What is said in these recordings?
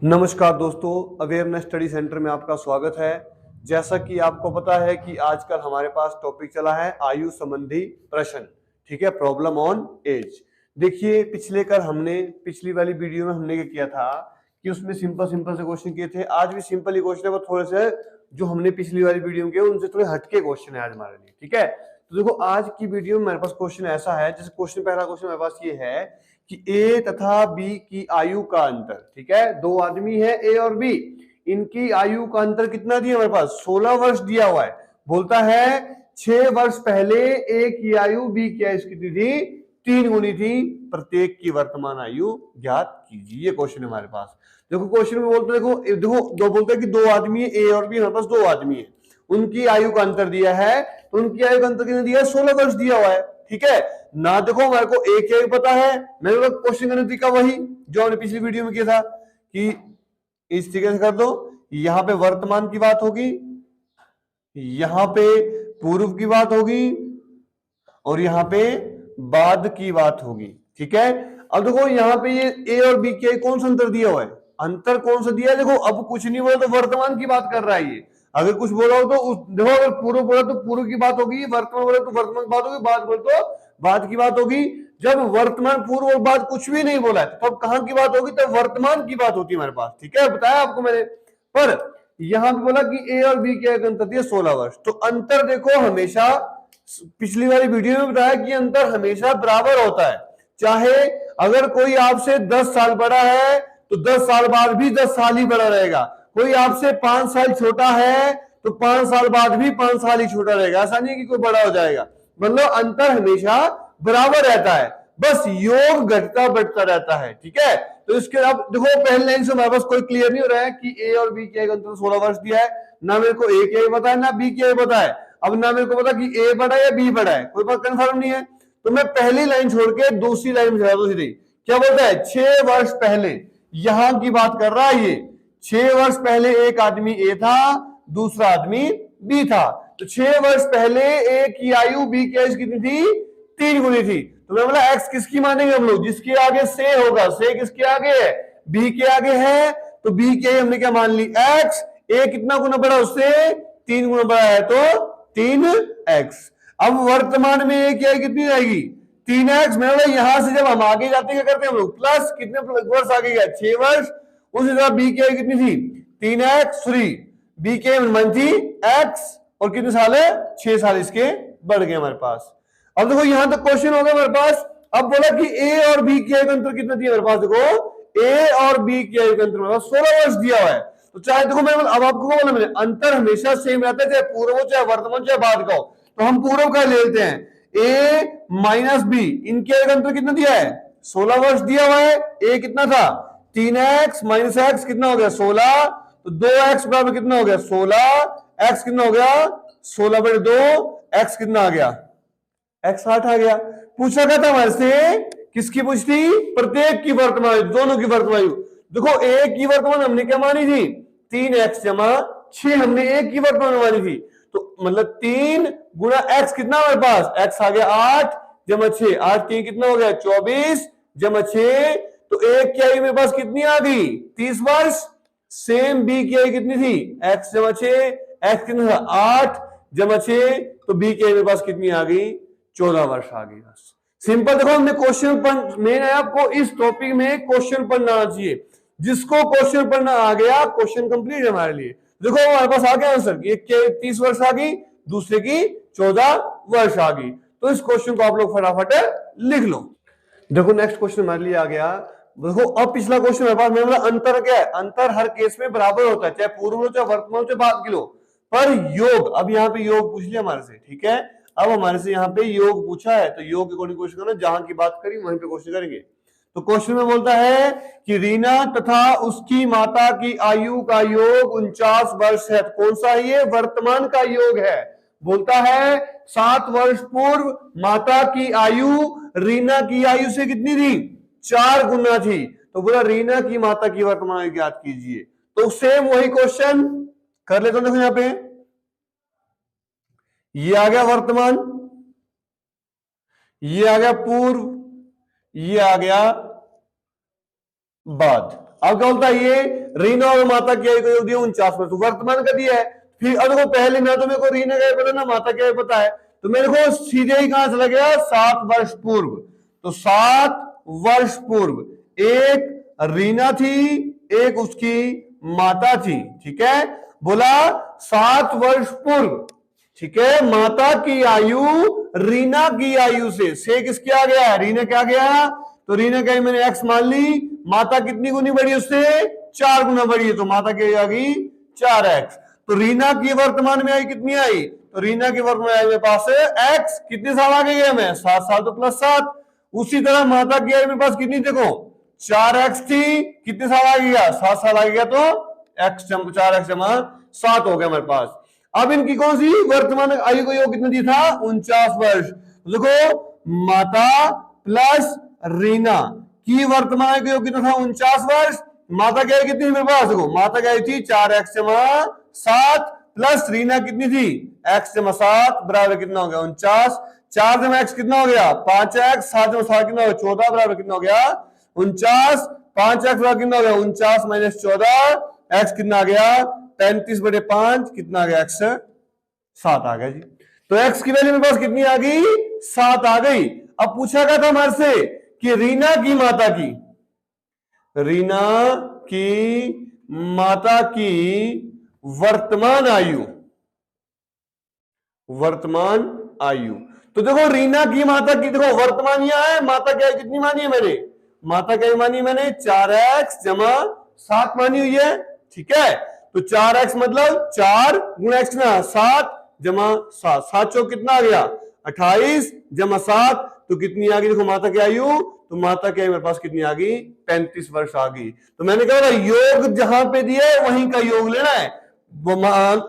नमस्कार दोस्तों, awareness study centre में आपका स्वागत है। जैसा कि आपको पता है कि आजकल हमारे पास टॉपिक चला है आयु संबंधी प्रश्न। ठीक है, प्रॉब्लम ऑन एज। देखिए, पिछली वाली वीडियो में हमने क्या किया था कि उसमें सिंपल सिंपल से क्वेश्चन किए थे। आज भी सिंपल ही क्वेश्चन है, वो थोड़े से जो हमने पिछली वाली वीडियो में किए उनसे थोड़े हटके क्वेश्चन है आज हमारे लिए। ठीक है, तो देखो आज की वीडियो में मेरे पास क्वेश्चन ऐसा है, जैसे पहला क्वेश्चन मेरे पास ये है कि ए तथा बी की आयु का अंतर। ठीक है, दो आदमी है ए और बी, इनकी आयु का अंतर कितना दिया हमारे पास? 16 वर्ष दिया हुआ है। बोलता है 6 वर्ष पहले ए की आयु बी की आयु कितनी थी? 3 गुनी थी। प्रत्येक की वर्तमान आयु ज्ञात कीजिए। ये क्वेश्चन है हमारे पास। देखो क्वेश्चन में बोलते देखो देखो दो बोलते हैं कि दो आदमी है ए और बी, हमारे पास दो आदमी है, उनकी आयु का अंतर दिया है। तो उनकी आयु का अंतर कितना दिया है? 16 वर्ष दिया हुआ है। ठीक है ना, देखो हमारे को एक ही पता है, मैंने क्वेश्चन का तरीका वही जो हमने पिछली वीडियो में किया था कि इस तरीके से कर दो। यहां पे वर्तमान की बात होगी, यहां पे पूर्व की बात होगी और यहां पे बाद की बात होगी। ठीक है, अब देखो यहां पे ये ए और बी के कौन सा अंतर दिया हुआ है? अंतर कौन सा दिया है? देखो अब कुछ नहीं बोला तो वर्तमान की बात कर रहा है ये। अगर कुछ बोला हो तो देखो, अगर पूर्व बोला तो पूर्व की बात होगी, वर्तमान बोला तो वर्तमान की बात होगी, बाद बोला तो बाद की बात होगी। जब वर्तमान, पूर्व और बाद कुछ भी नहीं बोला है तो अब कहां की बात होगी? तब वर्तमान की बात होती है हमारे पास। ठीक है, बताया आपको मैंने। पर यहां पे बोला कि ए और बी के अंतर दिया 16 वर्ष। तो अंतर देखो हमेशा, पिछली वाली वीडियो में बताया कि अंतर हमेशा बराबर होता है। चाहे अगर कोई आपसे 10 साल बड़ा है तो 10 साल बाद भी 10 साल ही बड़ा रहेगा। कोई आपसे 5 साल छोटा है तो 5 साल बाद भी 5 साल ही छोटा रहेगा। ऐसा नहीं कि कोई बड़ा हो जाएगा। मतलब अंतर हमेशा बराबर रहता है, बस योग घटता बढ़ता रहता है। ठीक है, तो इसके अब देखो पहले लाइन से हमारे पास कोई क्लियर नहीं हो रहा है कि ए और बी के अंतर 16 वर्ष दिया है। ना मेरे को ए क्या पता है ना बी क्या पता है। अब ना मेरे को पता कि ए बड़ा है या बी बड़ा है, कोई बात कंफर्म नहीं है। तो मैं पहली लाइन छोड़ के दूसरी लाइन में चला दो सीधी। क्या बोलता है? 6 वर्ष पहले, यहां की बात कर रहा है ये। 6 वर्ष पहले एक आदमी ए था, दूसरा आदमी बी था। तो 6 वर्ष पहले ए की आयु बी की आयु कितनी थी? 3 गुनी थी। तो मैं बोला एक्स किसकी मानेंगे हम लोग? जिसके आगे से होगा। से किसके आगे है? बी के आगे है, तो बी के हमने क्या मान ली? एक्स। ए कितना गुना बड़ा उससे? 3 गुना बड़ा है, तो 3x। अब वर्तमान में ए की आयु कितनी रहेगी? 3x। मैं बोला यहां से जब हम आगे जाते क्या करते हैं हम लोग? प्लस कितने वर्ष आगे गया? 6 वर्ष। उसी तरह बी की आयु कितनी थी? 3x। बी के मन थी x, और कितने साल है? 6 साल इसके बढ़ गए हमारे पास। अब देखो यहां तक क्वेश्चन हो गया हमारे पास। अब बोला कि ए और बी की आयु अंतर कितना दिया हमारे पास? देखो ए और बी की आयु अंतर हमारे पास 16 वर्ष दिया हुआ है। तो चाहे देखो मैंने अब आपको बोला मैंने, अंतर हमेशा सेम रहता है, चाहे पूर्व हो चाहे वर्तमान चाहे बाद का हो। तो हम पूर्व का ले लेते हैं। ए माइनस बी, इनकी आयु अंतर कितना दिया है? 16 वर्ष दिया हुआ है। ए कितना था? 3x माइनस एक्स कितना हो गया? 16। तो 2x बराबर कितना हो गया? 16। x कितना हो गया? 16/2। x कितना आ गया? x 8 आ गया। पूछा क्या था हमारे से? किसकी पूछती? प्रत्येक की वर्तमान, दोनों की वर्तमान। देखो ए की वर्तमान हमने क्या मानी थी? 3x जमा 6 हमने ए की वर्तमान मानी थी। तो मतलब 3 गुना x कितना हमारे पास? x आ गया 8 जमा 6। 8 3 कितना हो गया? 24 जमा 6। तो एक की आयु मेरे पास कितनी आ गई? 30 वर्ष। सेम बी की आयु कितनी थी? x जमा 6। x कितना था? 8 जमा 6। तो बी की आयु मेरे पास कितनी आ गई? 14 वर्ष आ गई। बस सिंपल। देखो हमने क्वेश्चन मेन है, आपको इस टॉपिक में क्वेश्चन पढ़ना आना चाहिए। जिसको क्वेश्चन पढ़ना आ गया, क्वेश्चन कंप्लीट है हमारे लिए। देखो हमारे पास आ गया आंसर, एक के 30 वर्ष आ गई, दूसरे की 14 वर्ष आ गई। तो इस क्वेश्चन को आप लोग फटाफट लिख लो। देखो नेक्स्ट क्वेश्चन हमारे लिए आ गया। देखो अब पिछला क्वेश्चन मेरे पास, मैं बोला अंतर क्या है? अंतर हर केस में बराबर होता है, चाहे पूर्व हो चाहे वर्तमान हो चाहे बाद की लो। पर योग, अब यहाँ पे योग पूछ लिया हमारे से। ठीक है, अब हमारे से यहाँ पे योग पूछा है, तो योग के अकॉर्डिंग क्वेश्चन करना, जहां की बात करी वहीं पे क्वेश्चन करेंगे। तो क्वेश्चन में बोलता है कि रीना तथा उसकी माता की आयु का योग 49 वर्ष है। कौन सा है ये? वर्तमान का योग है। बोलता है 7 वर्ष पूर्व माता की आयु रीना की आयु से कितनी थी? 4 गुना थी। तो बोला रीना की माता की वर्तमान आयु ज्ञात कीजिए। तो सेम वही क्वेश्चन कर लेते हैं। देखो यहां पे ये आ गया वर्तमान, ये आ गया पूर्व, ये आ गया बाद। अब क्या बोलता है ये रीना और माता की आयु का योग दिया 49 वर्ष, वर्तमान का दिया है। फिर अब देखो पहले ना तो मेरे को रीना का पता ना माता का पता है, तो मेरे को सीधे ही कहां चला गया 7 वर्ष पूर्व। तो 7 वर्ष पूर्व एक रीना थी, एक उसकी माता थी, ठीक है। बोला 7 वर्ष पूर्व, ठीक है, माता की आयु रीना की आयु से किसकी आ गया, रीना क्या गया, तो रीना का मैंने एक्स मान ली, माता कितनी गुनी बढ़ी उससे 4 गुना बढ़ी है, तो माता की आ गई 4x। तो रीना की वर्तमान में आई कितनी आई, तो रीना की वर्तमान आई मेरे पास x, कितने साल आगे गया मैं 7 साल, तो +7। उसी तरह माता की आई मेरे पास कितनी, देखो 4x थी, कितने साल आगे गया 7 साल आगे गया, तो x 4x जमा 7 हो गया मेरे पास। अब इनकी कौन सी वर्तमान आयु का योग कितना दिया था 49 वर्ष। देखो माता प्लस रीना की वर्तमान आयु का योग कितना था 49 वर्ष। माता की आयु कितनी मेरे पास, देखो माता की आयु थी 4x जमा 7 प्लस रीना कितनी थी x जमा 7 बराबर कितना हो गया 49। 4 जमा x कितना हो गया 5x, 7 जमा 7 कितना हो गया 14 बराबर कितना हो गया 49। 5x बराबर कितना हो गया 49 माइनस 14, x कितना आ गया 35/5 कितना आ गया x 7 आ गया जी। तो x की वैल्यू मेरे पास कितनी आ गई 7 आ गई। अब पूछा गया था हमारे से कि रीना की माता की, रीना की माता की वर्तमान आयु, वर्तमान आयु। तो देखो रीना की माता की, देखो वर्तमान यहां है, माता की आयु कितनी मानी है मैंने, माता की आयु मानी मैंने 4x जमा 7 मानी हुई है, ठीक है। तो 4x मतलब 4 गुणा x ना 7 जमा 7, 7 चौक कितना आ गया 28 जमा 7, तो कितनी आ गई देखो माता की आयु, तो माता की आयु मेरे पास कितनी आ गई 35 वर्ष आ गई। तो मैंने कहा योग जहां पे दिया है वहीं का योग लेना है, वो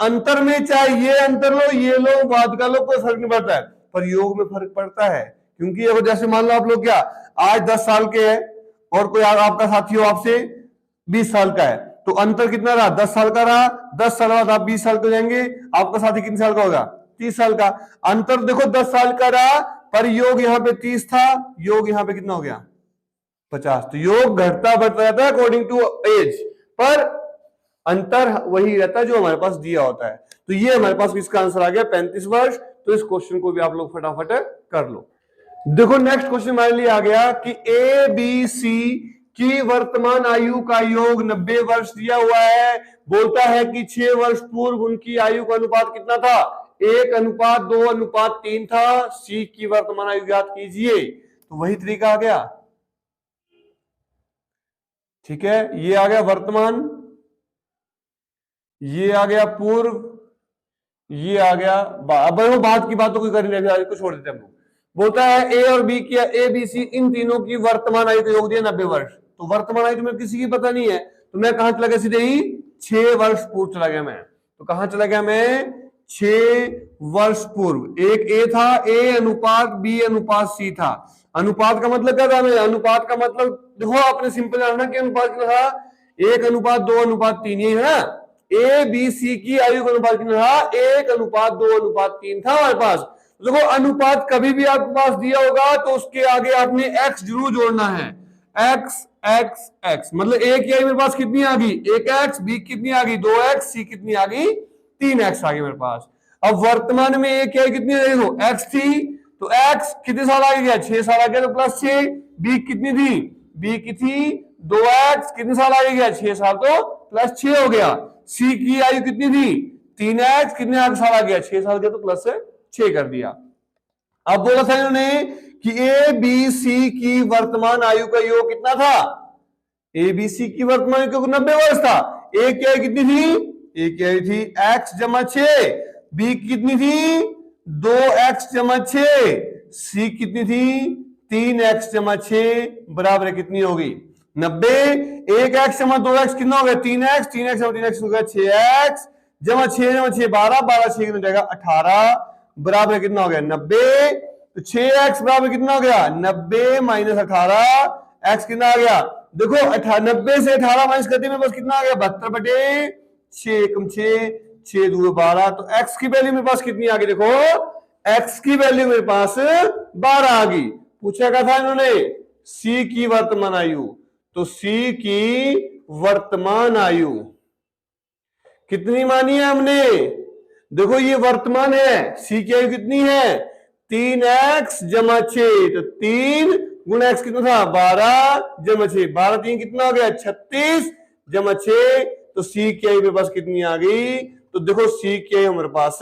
अंतर में चाहे ये अंतर लो ये लो बाद का लो कोई फर्क नहीं पड़ता है, पर योग में फर्क पड़ता है। क्योंकि जैसे मान लो आप लोग क्या आज 10 साल के हैं और कोई आपका साथी हो आपसे 20 साल का है, तो अंतर कितना रहा 10 साल का रहा, 10 साल बाद आप 20 साल के जाएंगे, आपका साथी कितने साल का होगा 30 साल का। अंतर देखो 10 साल का रहा, पर योग यहाँ पे 30 था, योग यहाँ पे कितना हो गया 50। तो योग घटता बढ़ता रहता है अकॉर्डिंग टू एज, पर अंतर वही रहता है जो हमारे पास दिया होता है। तो ये हमारे पास इसका आंसर आ गया 35 वर्ष। तो इस क्वेश्चन को भी आप लोग फटाफट कर लो। देखो नेक्स्ट क्वेश्चन हमारे लिए आ गया कि ए बी सी की वर्तमान आयु का योग 90 वर्ष दिया हुआ है। बोलता है कि 6 वर्ष पूर्व उनकी आयु का अनुपात कितना था 1:2:3 था। सी की वर्तमान आयु ज्ञात कीजिए। तो वही तरीका आ गया, ठीक है। ये आ गया वर्तमान, ये आ गया पूर्व, ये आ गया अब बाद की बातों को करने को छोड़ देते हैं। बोलता है ए और बी की, ए बी सी इन तीनों की वर्तमान आयु का योग दिया 90 वर्ष। तो वर्तमान आयु तुम्हें किसी की पता नहीं है, तो मैं कहां चला गया सीधे ही 6 वर्ष पूर्व चला गया मैं। तो कहां चला गया मैं 6 वर्ष पूर्व। एक ए था, ए अनुपात बी अनुपात सी था। अनुपात का मतलब क्या था, अनुपात का मतलब देखो आपने सिंपल जानना कि अनुपात क्या था 1:2:3 यही है ना। ए बी सी की आयु का अनुपात कितना था 1:2:3 था हमारे पास। देखो अनुपात कभी भी आपके पास दिया होगा तो उसके आगे आपने x जरूर जोड़ना है, x x x मतलब ए की आयु मेरे पास कितनी आ गई 1x, बी कितनी आ गई 2x, सी कितनी आ गई 3x आ गई मेरे पास। अब वर्तमान में ए की आयु कितनी है देखो x थी, तो x कितने साल आगे गया 6 साल आगे, तो +6। बी कितनी थी, बी की थी 2x, कितने साल आगे गया 6 साल, तो +6 हो गया। सी की आयु कितनी थी 3x, कितने साल आ गया 6 साल गया, तो +6 कर दिया। अब बोला था इन्होंने कि ए बी सी की वर्तमान आयु का योग कितना था, ए बी सी की वर्तमान आयु 90 वर्ष था। ए की आयु कितनी थी, ए की आयु थी x जमा 6, बी कितनी थी 2x जमा 6, सी कितनी थी 3x जमा 6 बराबर कितनी होगी 90। 1x जमा 2x कितना हो गया 3x, 3x जमा 3x हो गया 6x जमा 6 जमा 6 12, 12 6 कितना जाएगा 18 बराबर कितना हो गया 90। तो 6x बराबर कितना हो गया 90 माइनस 18, x कितना आ गया देखो 90 से 18 माइनस करते में बस कितना आ गया 72/6 कम 6 2 12। तो x की वैल्यू मेरे पास कितनी आ गई देखो x की वैल्यू मेरे पास 12 आ गई। पूछा क्या था इन्होंने c की वर्तमान आयु, तो c की वर्तमान आयु कितनी मानी है हमने? देखो ये वर्तमान है, सी की आयु कितनी है? 3x जमा 6, तो 3 गुणा x कितना था? 12 जमा 6, 12 3 कितना हो गया? 36 जमा 6, तो सी की आयु मेरे पास कितनी आ गई? तो देखो सी की आयु हमारे पास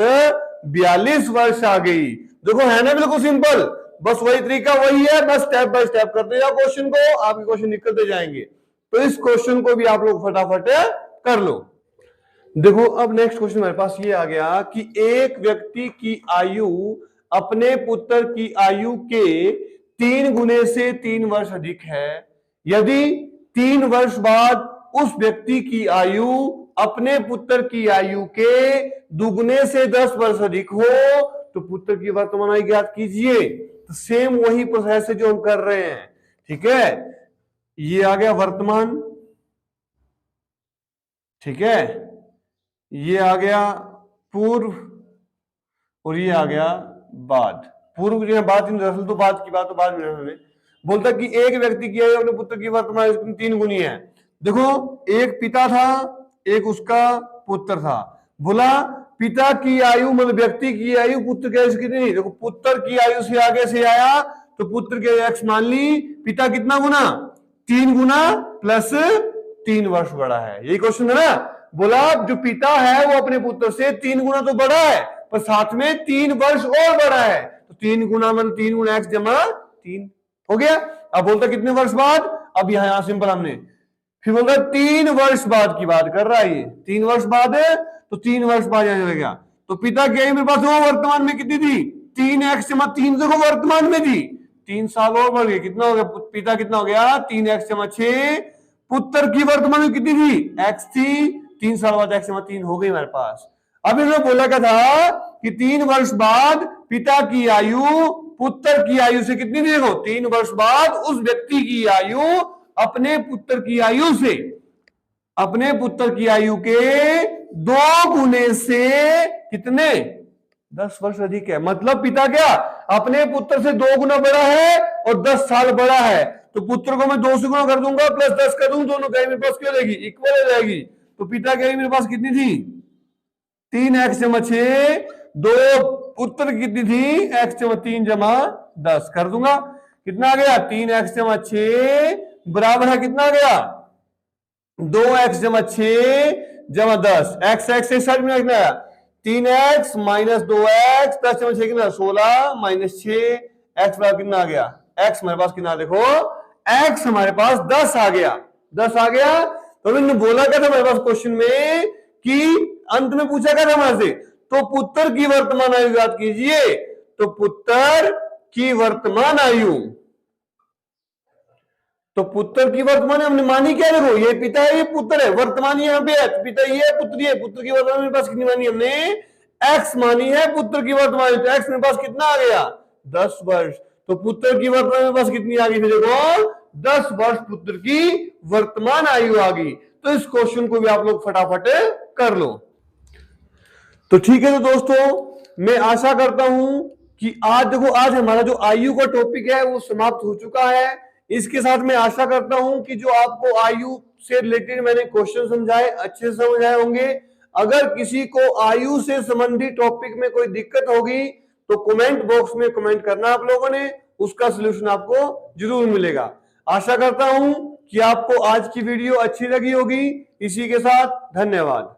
42 वर्ष आ गई। देखो है ना बिल्कुल सिंपल, बस वही तरीका वही है, बस स्टेप बाय स्टेप करते जाओ क्वेश्चन को, आपके क्वेश्चन निकलते जाएंगे। तो इस क्वेश्चन को भी आप लोग फटाफट कर लो। देखो अब नेक्स्ट क्वेश्चन हमारे पास ये आ गया कि एक व्यक्ति की आयु अपने पुत्र की आयु के 3 गुने से 3 वर्ष अधिक है। यदि 3 वर्ष बाद उस व्यक्ति की आयु अपने पुत्र की आयु के दुगने से 10 वर्ष अधिक हो तो पुत्र की वर्तमान आयु ज्ञात कीजिए। तो सेम वही प्रोसेस है जो हम कर रहे हैं, ठीक है। ये आ गया वर्तमान, ठीक है, ये आ गया पूर्व और ये आ गया बाद। पूर्व जो है बाद, दरअसल तो बाद की बात तो बाद में हमें बोलता कि एक व्यक्ति की आयु अपने पुत्र की वर्तमान आयु 3 गुनी है। देखो एक पिता था, एक उसका पुत्र था। बोला पिता की आयु मतलब व्यक्ति की आयु पुत्र की आयु कितनी? देखो पुत्र की आयु से आगे से आया तो पुत्र के x मान ली, पिता कितना गुना? 3 गुना प्लस 3 वर्ष बड़ा है। यही क्वेश्चन है ना। बोला जो पिता है वो अपने पुत्र से 3 गुना तो बड़ा है पर साथ में 3 वर्ष और बड़ा है, तो 3 गुना मतलब 3 गुना x जमा 3 हो गया। अब बोलता कितने वर्ष बाद? अब यहां सिंपल हमने फिर बोलता 3 वर्ष बाद की बात कर रहा है ये, 3 वर्ष बाद है तो 3 वर्ष बाद यहां हो गया। तो पिता की आयु मेरे पास वो वर्तमान में कितनी थी? 3x जमा 3 देखो वर्तमान में थी, 3 साल और बढ़ गए, कितना हो गया? पिता कितना हो गया? 3x जमा 6। पुत्र की वर्तमान में कितनी थी? x थी, 3 साल बाद x जमा 3 हो गई हमारे पास। अब इन्होंने बोला क्या था कि 3 वर्ष बाद पिता की आयु पुत्र की आयु से कितनी थी? देखो 3 वर्ष बाद उस व्यक्ति की आयु अपने पुत्र की आयु से, अपने पुत्र की आयु के 2 गुने से कितने? 10 वर्ष अधिक है। मतलब पिता क्या अपने पुत्र से 2 गुना बड़ा है और 10 साल बड़ा है, तो पुत्र को मैं 2 से गुना कर दूंगा प्लस 10 कर दूंगा, दोनों का मेरे पास क्या रहेगी? इक्वल हो जाएगी। तो पिता की आयु मेरे पास कितनी थी? 3x जमा 6, 2 पुत्र कितनी थी? x जमा 3 जमा 10 कर दूंगा, कितना आ गया? 3x जमा 6 बराबर है कितना आ गया? 2x जमा 6 जमा 10, x x साइड में रखना है, 3x माइनस 2x 10 जमा 6 कितना? 16 माइनस 6, x बराबर कितना आ गया? x हमारे पास कितना? देखो x हमारे पास 10 आ गया, 10 आ गया। तो मैंने बोला क्या था हमारे पास क्वेश्चन में कि अंत में पूछा क्या था हमारे से? तो पुत्र की वर्तमान आयु याद कीजिए। तो पुत्र की वर्तमान आयु, तो पुत्र की वर्तमान हमने मानी क्या? देखो ये पिता है, ये पुत्र है, वर्तमान यहाँ पे है, पिता ये है, पुत्र ये। पुत्र की वर्तमान मेरे पास कितनी मानी हमने? x मानी है पुत्र की वर्तमान, तो x मेरे पास कितना आ गया? 10 वर्ष। तो पुत्र की वर्तमान मेरे पास कितनी आ गई? देखो 10 वर्ष पुत्र की वर्तमान आयु आ गई। तो इस क्वेश्चन को भी आप लोग फटाफट कर लो। तो ठीक है, तो दोस्तों मैं आशा करता हूं कि आज देखो आज हमारा जो आयु का टॉपिक है वो समाप्त हो चुका है। इसके साथ मैं आशा करता हूं कि जो आपको आयु से रिलेटेड मैंने क्वेश्चन समझाए अच्छे से समझ आए होंगे। अगर किसी को आयु से संबंधित टॉपिक में कोई दिक्कत होगी तो कमेंट बॉक्स में कमेंट करना आप लोगों ने, उसका सलूशन आपको जरूर मिलेगा। आशा करता हूं कि आपको आज की वीडियो अच्छी लगी होगी। इसी के साथ धन्यवाद।